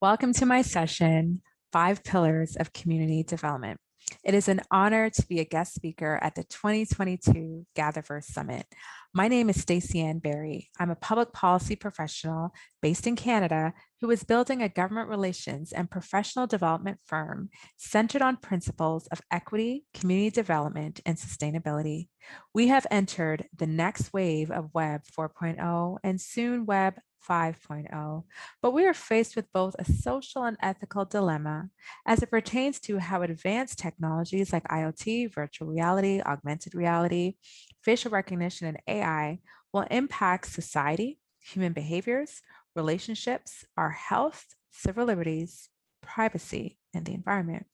Welcome to my session, Five Pillars of Community Development. It is an honor to be a guest speaker at the 2022 Gatherverse Summit. My name is Stacey Berry. I'm a public policy professional based in Canada who is building a government relations and professional development firm centered on principles of equity, community development, and sustainability. We have entered the next wave of Web 4.0 and soon Web 5.0, but we are faced with both a social and ethical dilemma as it pertains to how advanced technologies like IoT, virtual reality, augmented reality, facial recognition, and AI will impact society, human behaviors, relationships, our health, civil liberties, privacy, and the environment.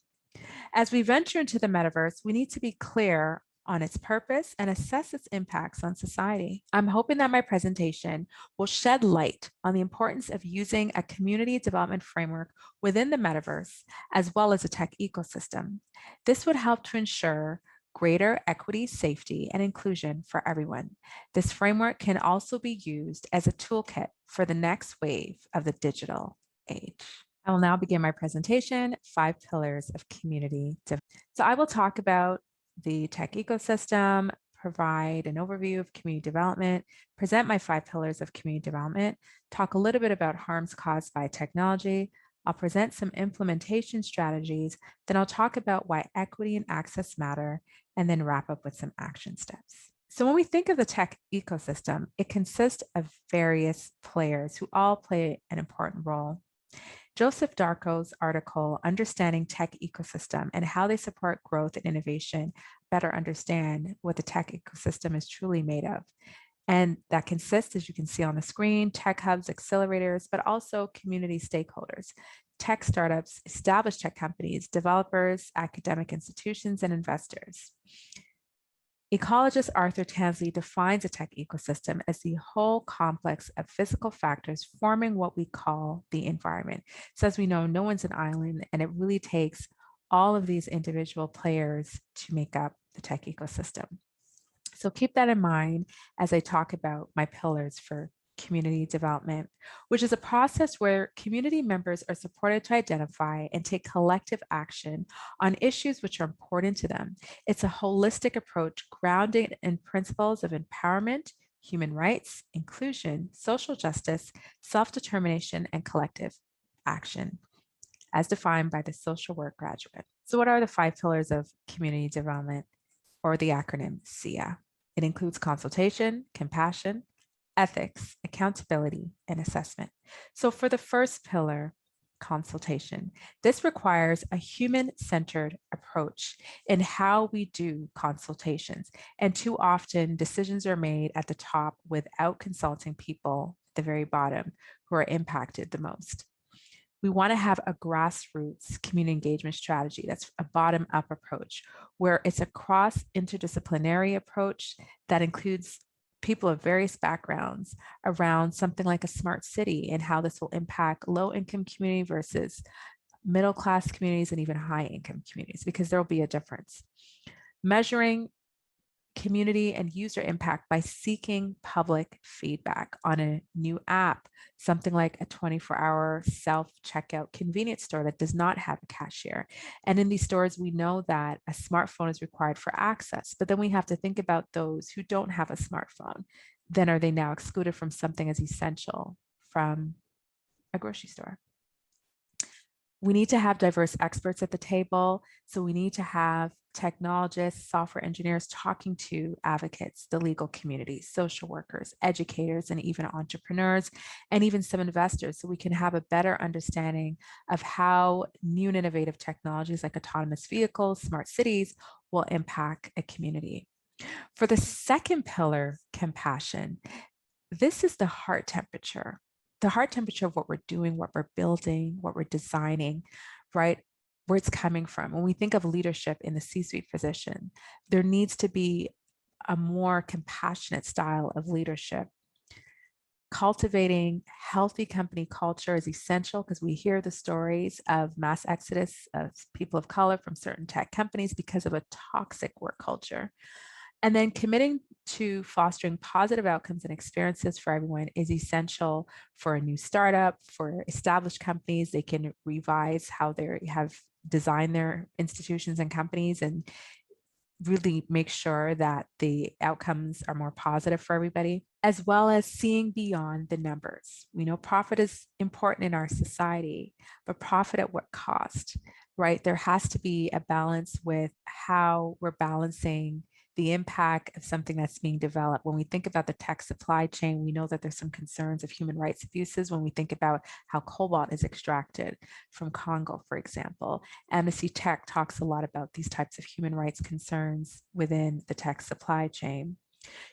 As we venture into the metaverse, we need to be clear on its purpose and assess its impacts on society. I'm hoping that my presentation will shed light on the importance of using a community development framework within the metaverse, as well as a tech ecosystem. This would help to ensure greater equity, safety, and inclusion for everyone. This framework can also be used as a toolkit for the next wave of the digital age. I will now begin my presentation, Five Pillars of Community Development. So I will talk about the tech ecosystem, provide an overview of community development, present my 5 pillars of community development, talk a little bit about harms caused by technology. I'll present some implementation strategies, then I'll talk about why equity and access matter, and then wrap up with some action steps. So when we think of the tech ecosystem, it consists of various players who all play an important role. Joseph Darko's article, Understanding Tech Ecosystem and How They Support Growth and Innovation, better understand what the tech ecosystem is truly made of. And that consists, as you can see on the screen, tech hubs, accelerators, but also community stakeholders, tech startups, established tech companies, developers, academic institutions, and investors. Ecologist Arthur Tansley defines a tech ecosystem as the whole complex of physical factors forming what we call the environment. So as we know, no one's an island, and it really takes all of these individual players to make up the tech ecosystem. So keep that in mind as I talk about my pillars for community development, which is a process where community members are supported to identify and take collective action on issues which are important to them. It's a holistic approach grounded in principles of empowerment, human rights, inclusion, social justice, self-determination, and collective action, as defined by the social work graduate. So what are the 5 pillars of community development, or the acronym CIA? It includes consultation, compassion, ethics, accountability, and assessment. So for the first pillar, consultation, this requires a human-centered approach in how we do consultations. And too often decisions are made at the top without consulting people at the very bottom who are impacted the most. We want to have a grassroots community engagement strategy. That's a bottom-up approach where it's a cross-interdisciplinary approach that includes people of various backgrounds around something like a smart city and how this will impact low-income community versus middle-class communities and even high-income communities, because there will be a difference. Measuring community and user impact by seeking public feedback on a new app, something like a 24-hour self-checkout convenience store that does not have a cashier. And in these stores, we know that a smartphone is required for access, but then we have to think about those who don't have a smartphone. Then are they now excluded from something as essential from a grocery store? We need to have diverse experts at the table. So we need to have technologists, software engineers talking to advocates, the legal community, social workers, educators, and even entrepreneurs, and even some investors, so we can have a better understanding of how new and innovative technologies like autonomous vehicles, smart cities will impact a community. For the second pillar, compassion, this is the heart temperature of what we're doing, what we're building, what we're designing, right? Where it's coming from. When we think of leadership in the C-suite position, there needs to be a more compassionate style of leadership. Cultivating healthy company culture is essential because we hear the stories of mass exodus of people of color from certain tech companies because of a toxic work culture. And then committing Two, fostering positive outcomes and experiences for everyone is essential for a new startup, for established companies. They can revise how they have designed their institutions and companies and really make sure that the outcomes are more positive for everybody, as well as seeing beyond the numbers. We know profit is important in our society, but profit at what cost, right? There has to be a balance with how we're balancing the impact of something that's being developed. When we think about the tech supply chain, we know that there's some concerns of human rights abuses when we think about how cobalt is extracted from Congo, for example. Amnesty Tech talks a lot about these types of human rights concerns within the tech supply chain.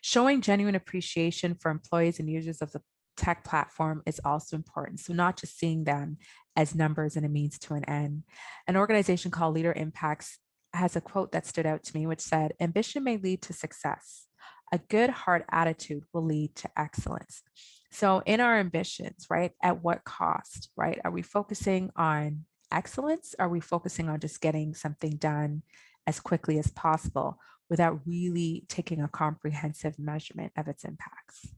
Showing genuine appreciation for employees and users of the tech platform is also important. So not just seeing them as numbers and a means to an end. An organization called Leader Impacts has a quote that stood out to me, which said, "Ambition may lead to success. A good heart attitude will lead to excellence." So in our ambitions, right, at what cost, right? Are we focusing on excellence? Are we focusing on just getting something done as quickly as possible without really taking a comprehensive measurement of its impacts?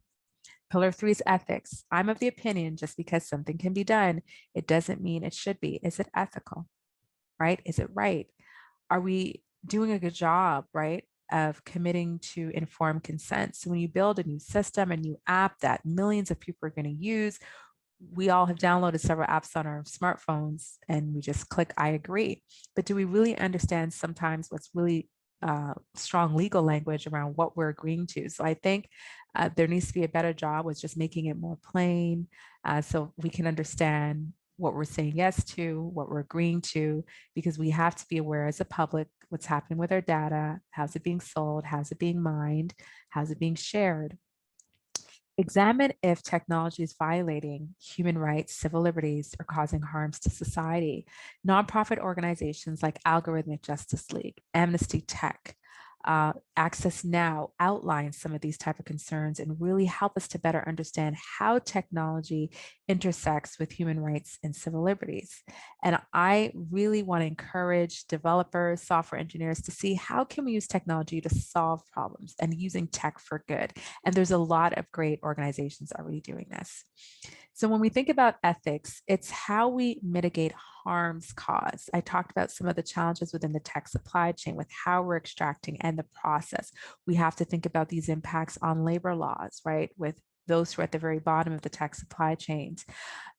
Pillar 3 is ethics. I'm of the opinion just because something can be done, it doesn't mean it should be. Is it ethical, right? Is it right? Are we doing a good job, right, of committing to informed consent? So when you build a new system, a new app that millions of people are going to use, we all have downloaded several apps on our smartphones and we just click, I agree. But do we really understand sometimes what's really strong legal language around what we're agreeing to? So I think there needs to be a better job with just making it more plain so we can understand what we're saying yes to, what we're agreeing to, because we have to be aware as a public what's happening with our data, how's it being sold, how's it being mined, how's it being shared. Examine if technology is violating human rights, civil liberties, or causing harms to society. Nonprofit organizations like Algorithmic Justice League, Amnesty Tech, Access Now outline some of these type of concerns and really help us to better understand how technology intersects with human rights and civil liberties. And I really want to encourage developers, software engineers to see how can we use technology to solve problems and using tech for good. And there's a lot of great organizations already doing this. So when we think about ethics, it's how we mitigate harms caused. I talked about some of the challenges within the tech supply chain with how we're extracting and the process. We have to think about these impacts on labor laws, right? With those who are at the very bottom of the tech supply chains.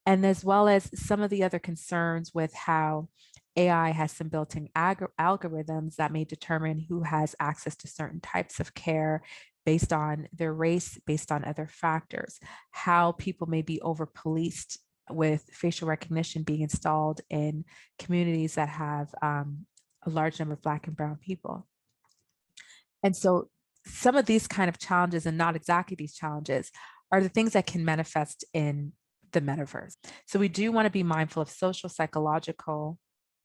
And as well as some of the other concerns with how AI has some built-in algorithms that may determine who has access to certain types of care based on their race, based on other factors, how people may be over-policed with facial recognition being installed in communities that have a large number of Black and Brown people. And so some of these kind of challenges, and not exactly these challenges, are the things that can manifest in the metaverse. So we do want to be mindful of social, psychological,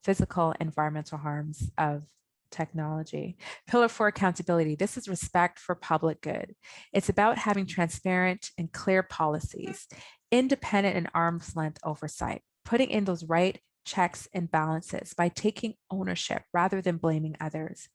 physical, environmental harms of technology. Pillar 4, accountability. This is respect for public good. It's about having transparent and clear policies, independent and arm's length oversight, putting in those right checks and balances by taking ownership rather than blaming others,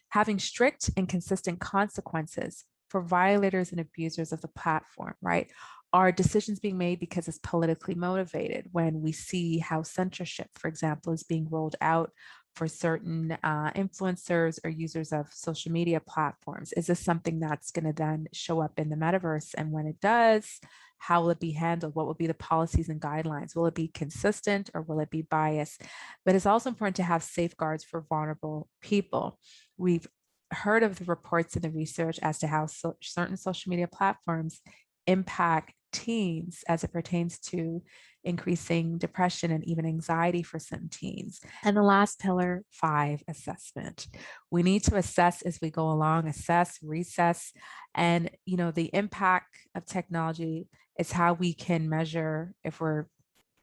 having strict and consistent consequences for violators and abusers of the platform, right? Are decisions being made because it's politically motivated when we see how censorship, for example, is being rolled out for certain influencers or users of social media platforms? Is this something that's going to then show up in the metaverse? And when it does, how will it be handled? What will be the policies and guidelines? Will it be consistent or will it be biased? But it's also important to have safeguards for vulnerable people. We've heard of the reports and the research as to how certain social media platforms impact teens as it pertains to increasing depression and even anxiety for some teens. And the last pillar, 5, assessment. We need to assess as we go along, assess, reassess, and the impact of technology is how we can measure if we're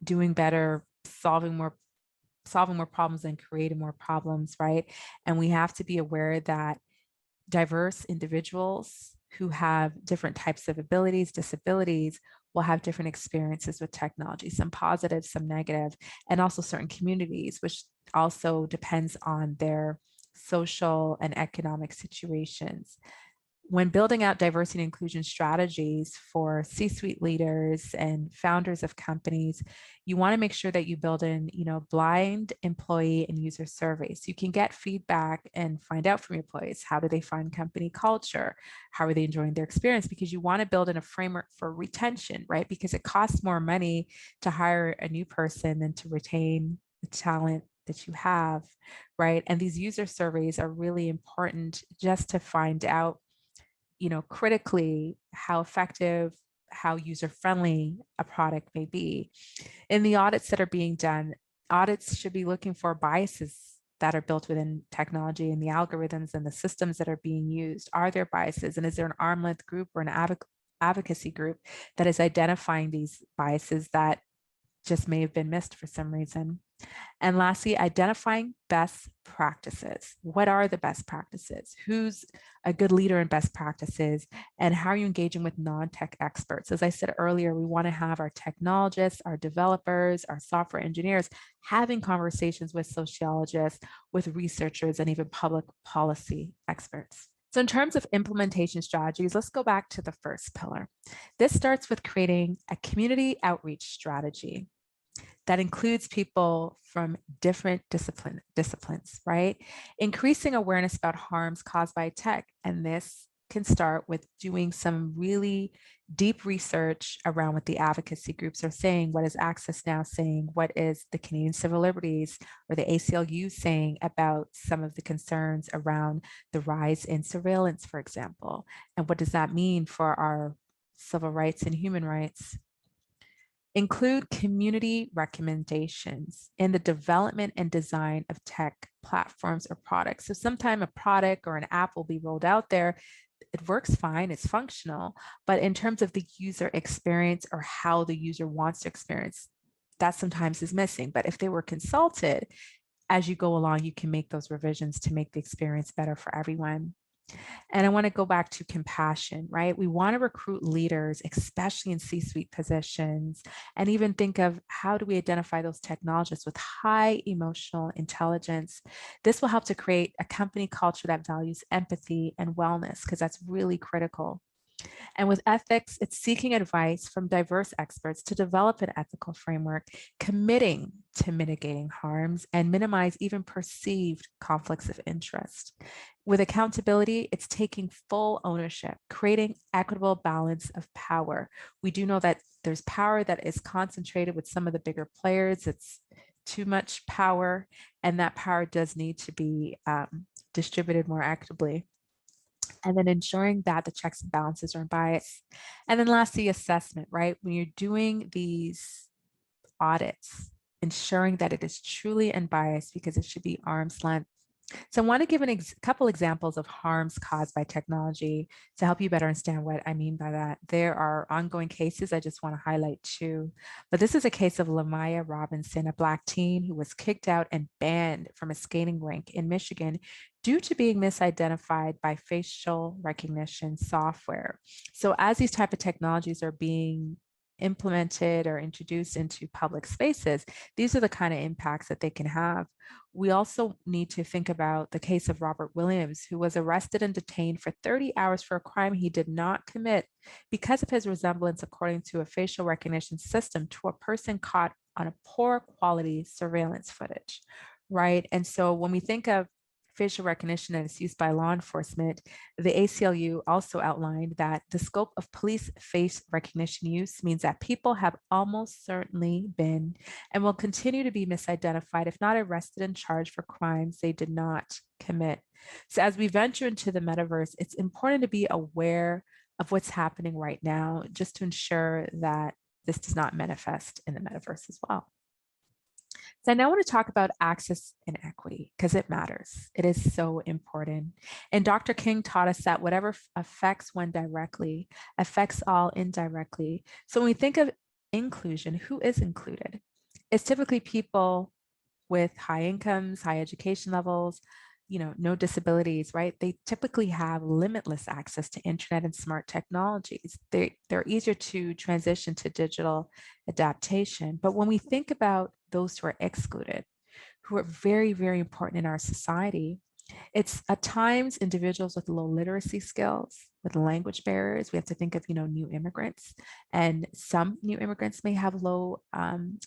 doing better, solving more problems and creating more problems, right? And we have to be aware that diverse individuals who have different types of abilities, disabilities, will have different experiences with technology, some positive, some negative, and also certain communities, which also depends on their social and economic situations. when building out diversity and inclusion strategies for C-suite leaders and founders of companies, you want to make sure that you build in, blind employee and user surveys. You can get feedback and find out from your employees, how do they find company culture? How are they enjoying their experience? Because you want to build in a framework for retention, right? Because it costs more money to hire a new person than to retain the talent that you have, right? And these user surveys are really important just to find out, critically how effective, how user-friendly a product may be. In the audits that are being done, audits should be looking for biases that are built within technology and the algorithms and the systems that are being used. Are there biases? And is there an arm's length group or an advocacy group that is identifying these biases that just may have been missed for some reason? And lastly, identifying best practices. What are the best practices? Who's a good leader in best practices? And how are you engaging with non-tech experts? As I said earlier, we want to have our technologists, our developers, our software engineers having conversations with sociologists, with researchers, and even public policy experts. So in terms of implementation strategies, let's go back to the first pillar. This starts with creating a community outreach strategy that includes people from different disciplines, right? Increasing awareness about harms caused by tech. And this can start with doing some really deep research around what the advocacy groups are saying. What is Access Now saying? What is the Canadian Civil Liberties or the ACLU saying about some of the concerns around the rise in surveillance, for example? And what does that mean for our civil rights and human rights? Include community recommendations in the development and design of tech platforms or products. So sometime a product or an app will be rolled out there. It works fine, it's functional, but in terms of the user experience or how the user wants to experience, that sometimes is missing. But if they were consulted, as you go along, you can make those revisions to make the experience better for everyone. And I want to go back to compassion, right? We want to recruit leaders, especially in C-suite positions, and even think of how do we identify those technologists with high emotional intelligence. This will help to create a company culture that values empathy and wellness, because that's really critical. And with ethics, it's seeking advice from diverse experts to develop an ethical framework, committing to mitigating harms and minimize even perceived conflicts of interest. With accountability, it's taking full ownership, creating equitable balance of power. We do know that there's power that is concentrated with some of the bigger players. It's too much power, and that power does need to be distributed more equitably. And then ensuring that the checks and balances are unbiased. And then lastly, assessment, right? When you're doing these audits, ensuring that it is truly unbiased, because it should be arm's length. So I want to give a couple examples of harms caused by technology to help you better understand what I mean by that. There are ongoing cases. I just want to highlight two. But this is a case of Lamaya Robinson, a Black teen who was kicked out and banned from a skating rink in Michigan due to being misidentified by facial recognition software. So as these type of technologies are being implemented or introduced into public spaces, these are the kind of impacts that they can have. We also need to think about the case of Robert Williams, who was arrested and detained for 30 hours for a crime he did not commit because of his resemblance, according to a facial recognition system, to a person caught on a poor quality surveillance footage, right? And so when we think of facial recognition and its used by law enforcement, the ACLU also outlined that the scope of police face recognition use means that people have almost certainly been and will continue to be misidentified, if not arrested and charged for crimes they did not commit. So as we venture into the metaverse, it's important to be aware of what's happening right now, just to ensure that this does not manifest in the metaverse as well. So now I want to talk about access and equity, because it matters. It is so important. And Dr. King taught us that whatever affects one directly affects all indirectly. So when we think of inclusion, who is included? It's typically people with high incomes, high education levels, no disabilities, right? They typically have limitless access to internet and smart technologies. They're easier to transition to digital adaptation. But when we think about those who are excluded, who are very, very important in our society, It's at times individuals with low literacy skills, with language barriers. We have to think of, new immigrants, and some new immigrants may have low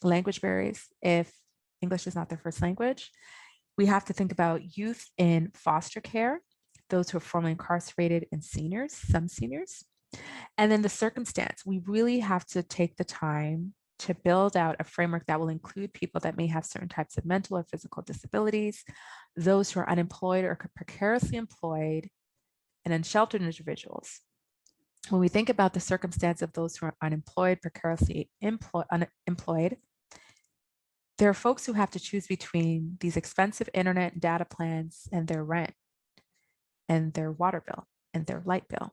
language barriers if English is not their first language. We have to think about youth in foster care, those who are formerly incarcerated, and seniors, some seniors. And then the circumstance, we really have to take the time to build out a framework that will include people that may have certain types of mental or physical disabilities, those who are unemployed or precariously employed, and unsheltered individuals. When we think about the circumstance of those who are unemployed, precariously unemployed, there are folks who have to choose between these expensive internet and data plans and their rent and their water bill and their light bill,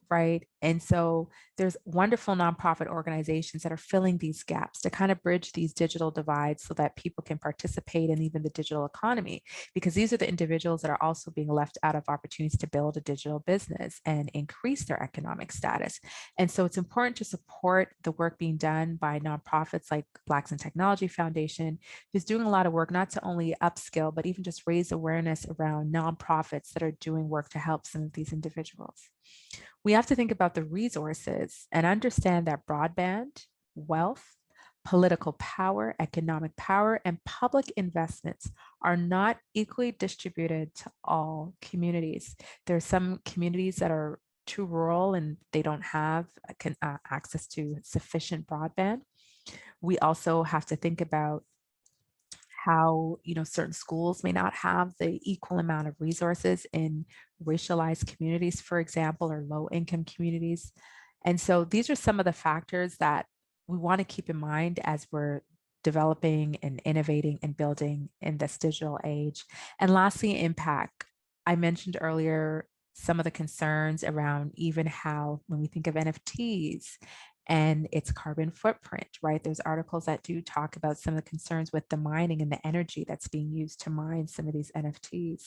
right? And so there's wonderful nonprofit organizations that are filling these gaps to kind of bridge these digital divides so that people can participate in even the digital economy, because these are the individuals that are also being left out of opportunities to build a digital business and increase their economic status. And so it's important to support the work being done by nonprofits like Blacks in Technology Foundation, who's doing a lot of work not to only upskill, but even just raise awareness around nonprofits that are doing work to help some of these individuals. We have to think about the resources and understand that broadband, wealth, political power, economic power, and public investments are not equally distributed to all communities. There are some communities that are too rural and they don't have access to sufficient broadband. We also have to think about how certain schools may not have the equal amount of resources in racialized communities, for example, or low income communities. And so these are some of the factors that we want to keep in mind as we're developing and innovating and building in this digital age. And lastly, impact. I mentioned earlier some of the concerns around even how, when we think of NFTs and its carbon footprint, right? There's articles that do talk about some of the concerns with the mining and the energy that's being used to mine some of these NFTs.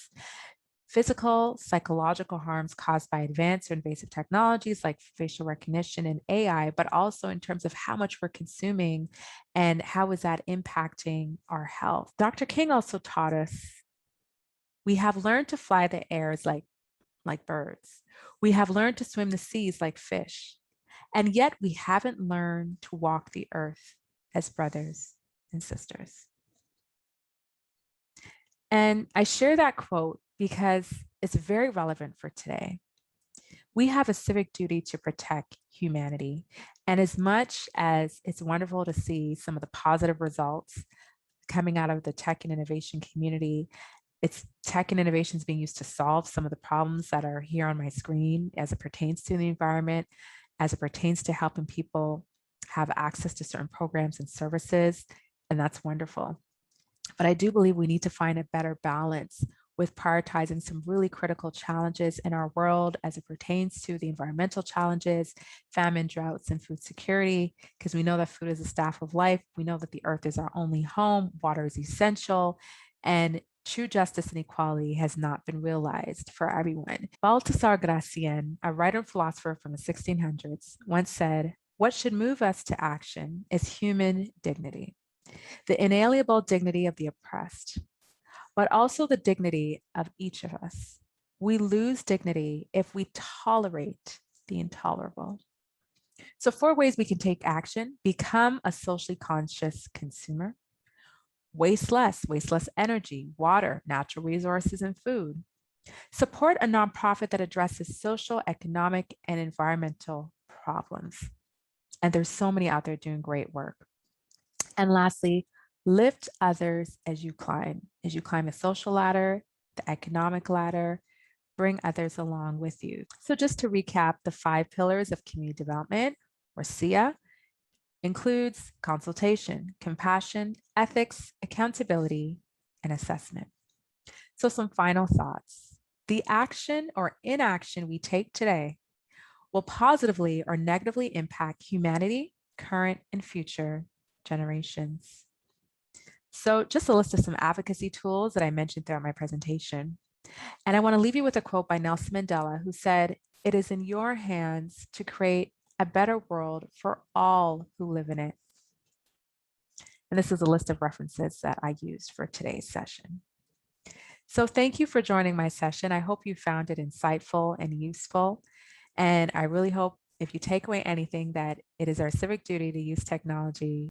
Physical, psychological harms caused by advanced or invasive technologies like facial recognition and AI, but also in terms of how much we're consuming and how is that impacting our health. Dr. King also taught us we have learned to fly the airs like birds. We have learned to swim the seas like fish. And yet we haven't learned to walk the earth as brothers and sisters. And I share that quote because it's very relevant for today. We have a civic duty to protect humanity. And as much as it's wonderful to see some of the positive results coming out of the tech and innovation community, it's tech and innovations being used to solve some of the problems that are here on my screen as it pertains to the environment, as it pertains to helping people have access to certain programs and services. And that's wonderful. But I do believe we need to find a better balance with prioritizing some really critical challenges in our world as it pertains to the environmental challenges, famine, droughts, and food security, because we know that food is the staff of life. We know that the earth is our only home, water is essential, and true justice and equality has not been realized for everyone. Baltasar Gracian, a writer and philosopher from the 1600s, once said, "What should move us to action is human dignity, the inalienable dignity of the oppressed, but also the dignity of each of us. We lose dignity if we tolerate the intolerable." So 4 ways we can take action: become a socially conscious consumer, waste less energy, water, natural resources, and food. Support a nonprofit that addresses social, economic, and environmental problems. And there's so many out there doing great work. And lastly, lift others as you climb the social ladder, the economic ladder, bring others along with you. So just to recap, the 5 pillars of community development, or SIA, includes consultation, compassion, ethics, accountability, and assessment. So some final thoughts. The action or inaction we take today will positively or negatively impact humanity, current and future generations. So just a list of some advocacy tools that I mentioned throughout my presentation. And I want to leave you with a quote by Nelson Mandela, who said, "It is in your hands to create a better world for all who live in it." And this is a list of references that I used for today's session. So thank you for joining my session. I hope you found it insightful and useful. And I really hope if you take away anything that it is our civic duty to use technology